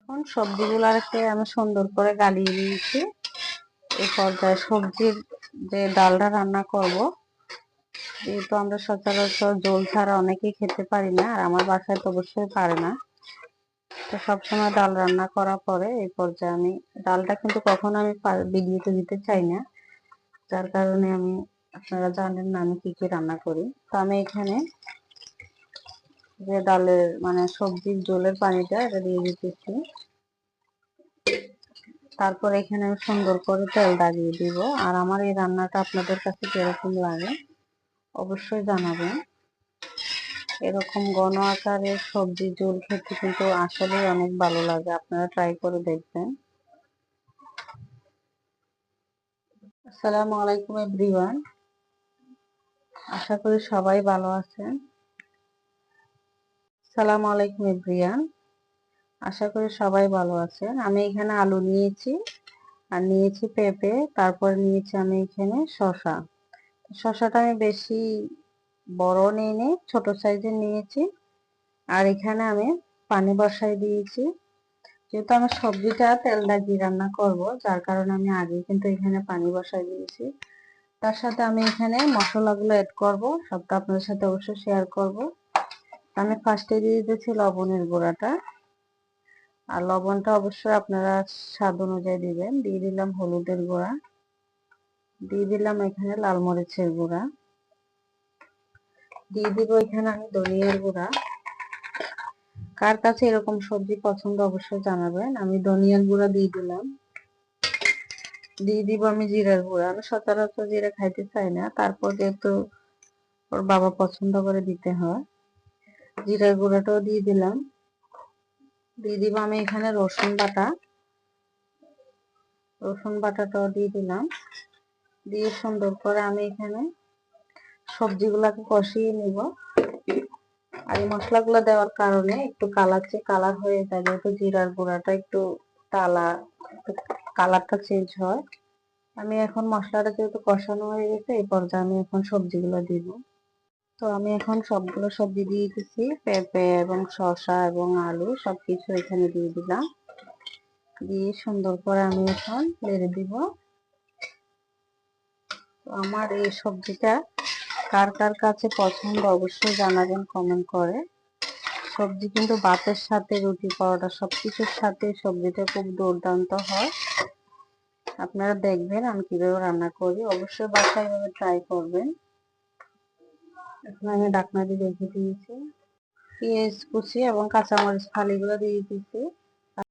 এখন সবজিগুলাকে আমি সুন্দর করে গালিয়ে নিয়েছি। এই পর্যায়ে সবজির যে ডালটা রান্না করব, যেহেতু আমরা সচরাচর ঝোল ছাড়া অনেকেই খেতে পারি না, আর আমার বাসায় তো অবশ্যই পারে না। তো সবসময় ডাল রান্না করার পরে এই পর্যায়ে আমি ডালটা কিন্তু কখনো আমি ভিডিওতে দিতে চাই না, যার কারণে আমি, আপনারা জানেন না আমি কি কি রান্না করি। তো আমি এখানে যে ডালের মানে সবজির ঝোলের পানিটা এটা দিয়ে দিতেছি। তারপর এখানে আমি সুন্দর করে তেল লাগিয়ে দিব। আর আমার এই রান্নাটা আপনাদের কাছে কিরকম লাগে অবশ্যই জানাবেন। এরকম ঘন আকারের সবজি ঝোল খেতে কিন্তু আসলেই অনেক ভালো লাগে, আপনারা ট্রাই করে দেখবেন। আসসালামু আলাইকুম এভরিওয়ান, আশা করি সবাই ভালো আছেন। আসসালামু আলাইকুম এভরিওয়ান, আশা করি সবাই ভালো আছেন। আমি এখানে আলু নিয়েছি, আর নিয়েছি পেঁপে, তারপর নিয়েছি আমি এখানে শসা। শসাটা আমি বেশি বড় নিইনি, ছোট সাইজের নিয়েছি। আর এখানে আমি পানি বসাই দিয়েছি। যেহেতু আমি সবজিটা তেল দিয়ে রান্না করব, যার কারণে আমি আগে কিন্তু এখানে পানি বসাই দিয়েছি। তার সাথে আমি এখানে মশলাগুলো অ্যাড করব, সবটা আপনাদের সাথে অবশ্যই শেয়ার করব। আমি ফার্স্টে দিয়ে দিয়েছি লবণের গুঁড়াটা, আর লবণটা অবশ্যই আপনারা স্বাদ অনুযায়ী দিবেন। দিয়ে দিলাম হলুদের গুঁড়া, দিয়ে দিলাম এখানে লাল মরিচের গুঁড়া, দিয়ে দিব এখানে আমি ধনিয়ার গুঁড়া। কার কাছে এরকম সবজি পছন্দ অবশ্যই জানাবেন। আমি ধনিয়ার গুঁড়া দিয়ে দিলাম। দিয়ে দিব আমি জিরার গুঁড়া। আমি সচরাচর জিরা খাইতে চাই না, তারপর যেহেতু ওর বাবা পছন্দ করে দিতে হয়, জিরার গুঁড়াটাও দিয়ে দিলাম। দিয়ে দিব আমি এখানে রসুন বাটা, রসুন বাটাটাও দিয়ে দিলাম। দিয়ে সুন্দর করে আমি এখানে সবজিগুলাকে কষিয়ে নিব। আর এই মশলাগুলো দেওয়ার কারণে একটু কালার হয়ে যায়, যেহেতু জিরার গুঁড়াটা একটু টালা, কালারটা চেঞ্জ হয়। আমি এখন মশলাটা যেহেতু কষানো হয়ে গেছে, এই পর্যায়ে আমি এখন সবজিগুলো দিব। তো আমি এখন সবগুলো সবজি দিয়ে দিচ্ছি, পেঁপে এবং শসা এবং আলু সবকিছু এখানে দিয়ে দিলাম। দিয়ে সুন্দর করে আমি এখন নেড়ে দিব। তো আমার এই সবজিটা কার কার কাছে পছন্দ অবশ্যই জানাবেন কমেন্ট করে। সবজি কিন্তু ভাতের সাথে, রুটি, পরোটা সবকিছুর সাথে সবজিটা খুব দুর্দান্ত হয়। আপনারা দেখবেন আমি কিভাবে রান্না করি, অবশ্যই বাসায় এভাবে ট্রাই করবেন। এখন আমি ঢাকনা দিয়ে রেখে দিয়েছি। পেঁয়াজ কুচি এবং কাঁচামরিচ ফালিগুলো দিয়ে দিয়েছি।